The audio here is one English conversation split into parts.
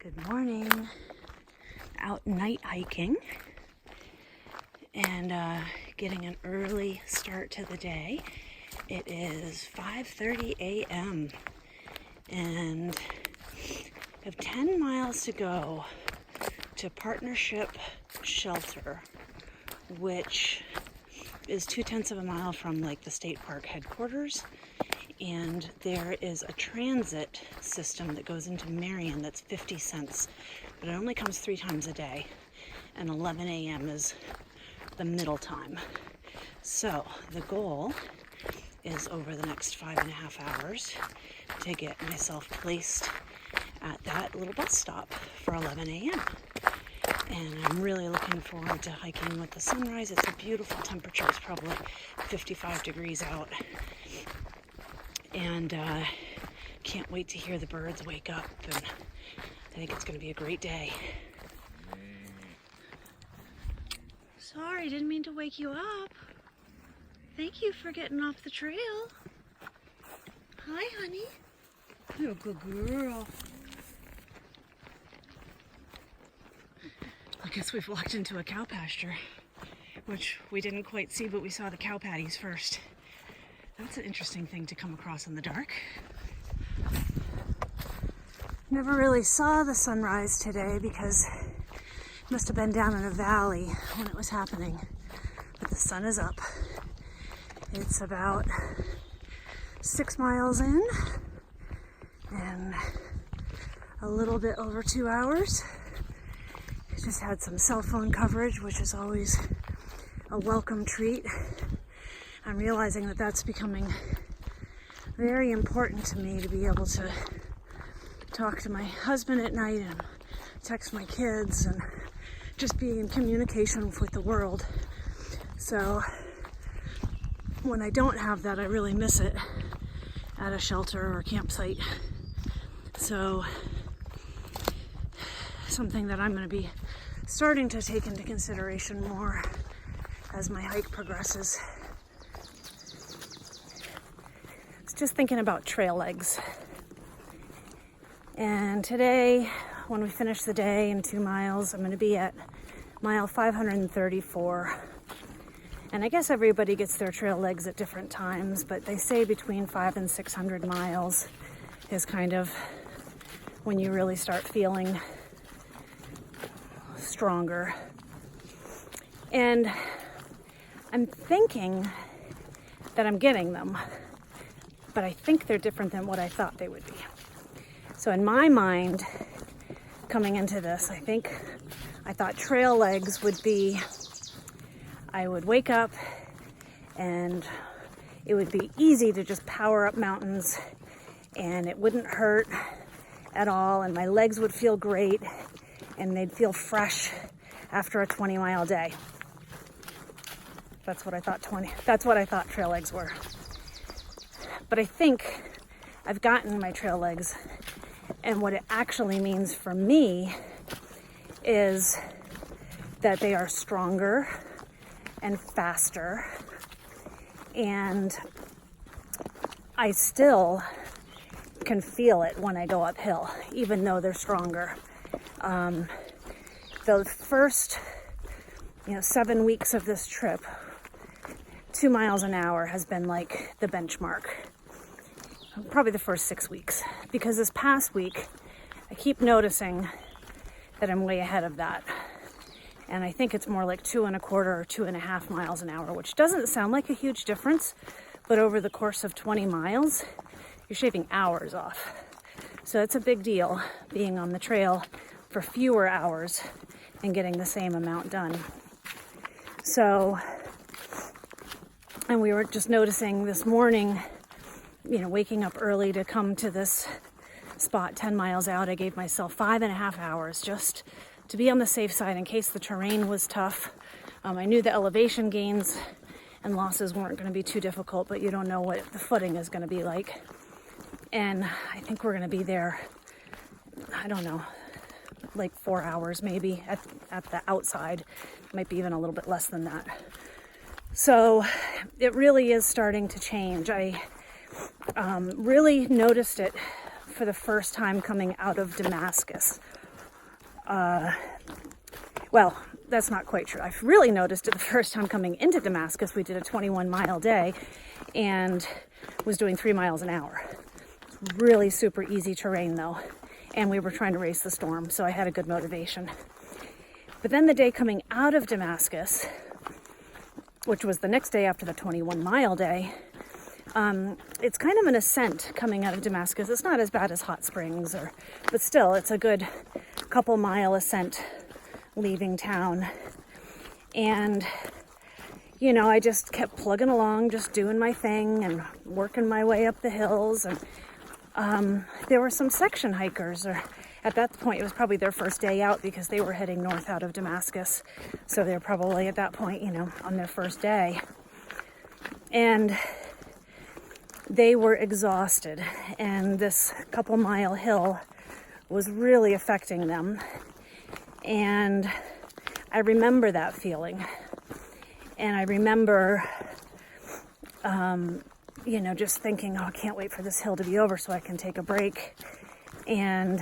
Good morning. Out night hiking and getting an early start to the day. It is 5:30 a.m. and I have 10 miles to go to Partnership Shelter, which is 2/10 of a mile from like the state park headquarters. And there is a transit system that goes into Marion that's 50 cents, but it only comes 3 times a day, and 11 a.m. is the middle time. So the goal is over the next 5.5 hours to get myself placed at that little bus stop for 11 a.m. And I'm really looking forward to hiking with the sunrise. It's a beautiful temperature. It's probably 55 degrees out. And can't wait to hear the birds wake up, and I think it's going to be a great day. Sorry, didn't mean to wake you up. Thank you for getting off the trail. Hi, honey. You're a good girl. I guess we've walked into a cow pasture, which we didn't quite see, but we saw the cow patties first. That's an interesting thing to come across in the dark. Never really saw the sunrise today because it must have been down in a valley when it was happening. But the sun is up. It's about 6 miles in and a little bit over 2 hours. I just had some cell phone coverage, which is always a welcome treat. I'm realizing that that's becoming very important to me, to be able to talk to my husband at night and text my kids and just be in communication with the world. So when I don't have that, I really miss it at a shelter or campsite. So something that I'm going to be starting to take into consideration more as my hike progresses. Just thinking about trail legs. And today, when we finish the day in 2 miles, I'm going to be at mile 534. And I guess everybody gets their trail legs at different times, but they say between 500 and 600 miles is kind of when you really start feeling stronger. And I'm thinking that I'm getting them, but I think they're different than what I thought they would be. So in my mind, coming into this, I thought trail legs would be, I would wake up and it would be easy to just power up mountains and it wouldn't hurt at all, and my legs would feel great and they'd feel fresh after a 20-mile day. That's what I thought trail legs were. But I think I've gotten my trail legs, and what it actually means for me is that they are stronger and faster, and I still can feel it when I go uphill, even though they're stronger. The first 7 weeks of this trip, 2 miles an hour has been like the benchmark. Probably the first 6 weeks, because this past week I keep noticing that I'm way ahead of that, and I think it's more like 2.25 or 2.5 miles an hour, which doesn't sound like a huge difference, but over the course of 20 miles you're shaving hours off. So it's a big deal being on the trail for fewer hours and getting the same amount done. So, and we were just noticing this morning, waking up early to come to this spot 10 miles out, I gave myself 5.5 hours just to be on the safe side in case the terrain was tough. I knew the elevation gains and losses weren't going to be too difficult, but you don't know what the footing is going to be like. And I think we're going to be there, I don't know, like 4 hours maybe at the outside. Might be even a little bit less than that. So it really is starting to change. I really noticed it for the first time coming out of Damascus, well, that's not quite true. I've really noticed it the first time coming into Damascus. We did a 21-mile day and was doing 3 miles an hour. Really super easy terrain though. And we were trying to race the storm, so I had a good motivation. But then the day coming out of Damascus, which was the next day after the 21-mile day, it's kind of an ascent coming out of Damascus. It's not as bad as Hot Springs, but still, it's a good couple mile ascent leaving town. And, you know, I just kept plugging along, just doing my thing and working my way up the hills. And there were some section hikers, or at that point it was probably their first day out because they were heading north out of Damascus. So they're probably at that point, you know, on their first day. And they were exhausted, and this couple mile hill was really affecting them. And I remember that feeling. And I remember, you know, just thinking, oh, I can't wait for this hill to be over so I can take a break. And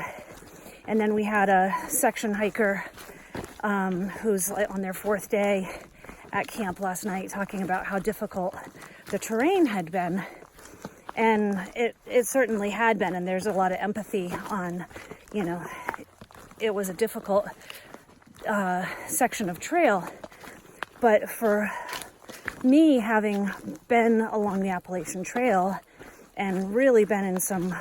then we had a section hiker who's on their 4th day at camp last night talking about how difficult the terrain had been. And it certainly had been, and there's a lot of empathy on, you know, it was a difficult section of trail. But for me, having been along the Appalachian Trail and really been in some,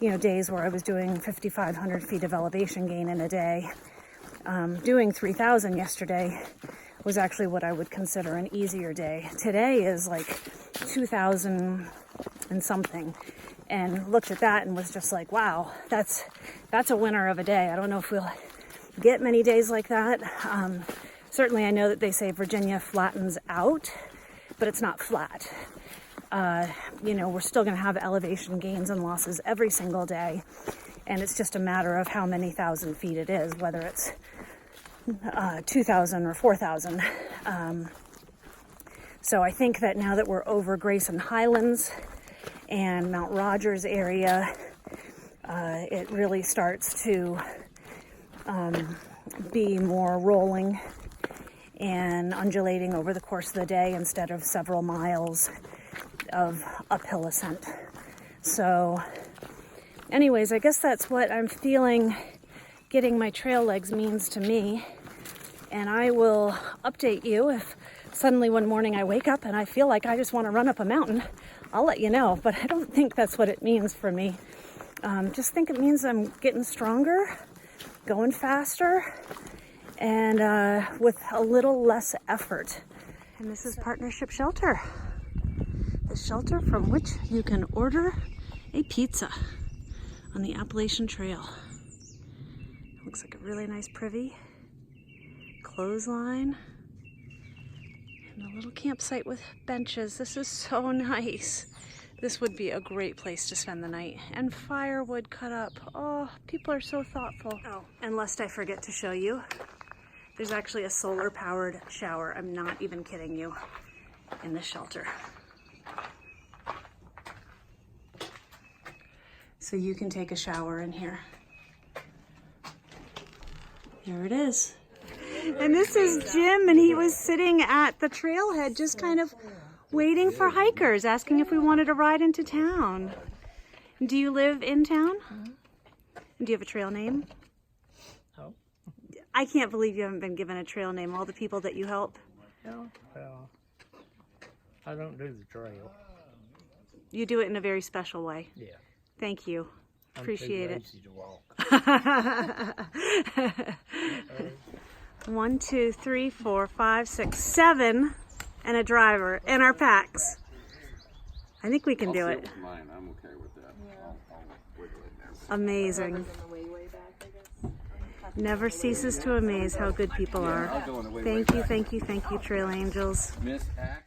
you know, days where I was doing 5,500 feet of elevation gain in a day, doing 3,000 yesterday was actually what I would consider an easier day. Today is like 2,000 and something, and looked at that and was just like, wow, that's a winner of a day. I don't know if we'll get many days like that. Certainly I know that they say Virginia flattens out, but it's not flat. You know, we're still going to have elevation gains and losses every single day, and it's just a matter of how many thousand feet it is, whether it's 2,000 or 4,000. So I think that now that we're over Grayson Highlands and Mount Rogers area, it really starts to be more rolling and undulating over the course of the day instead of several miles of uphill ascent. So anyways, I guess that's what I'm feeling getting my trail legs means to me. And I will update you if suddenly one morning I wake up and I feel like I just want to run up a mountain. I'll let you know, but I don't think that's what it means for me. Just think it means I'm getting stronger, going faster, and with a little less effort. And this is Partnership Shelter, the shelter from which you can order a pizza on the Appalachian Trail. Looks like a really nice privy, clothesline, and a little campsite with benches. This is so nice. This would be a great place to spend the night. And firewood cut up. Oh, people are so thoughtful. Oh, and lest I forget to show you, there's actually a solar powered shower. I'm not even kidding you, in this shelter. So you can take a shower in here. Here it is. And this is Jim, and he was sitting at the trailhead just kind of waiting for hikers, asking if we wanted to ride into town. Do you live in town? Mm-hmm. Do you have a trail name? No. I can't believe you haven't been given a trail name, all the people that you help. No, well, I don't do the trail. You do it in a very special way. Yeah. Thank you. Appreciate it. To walk. 1, 2, 3, 4, 5, 6, 7, and a driver, and our packs. I think we can do it. Mine. I'm okay with that. I'll wiggle it there. Amazing. Never ceases to amaze how good people are. Thank you, thank you, thank you, Trail Angels. Miss Hack.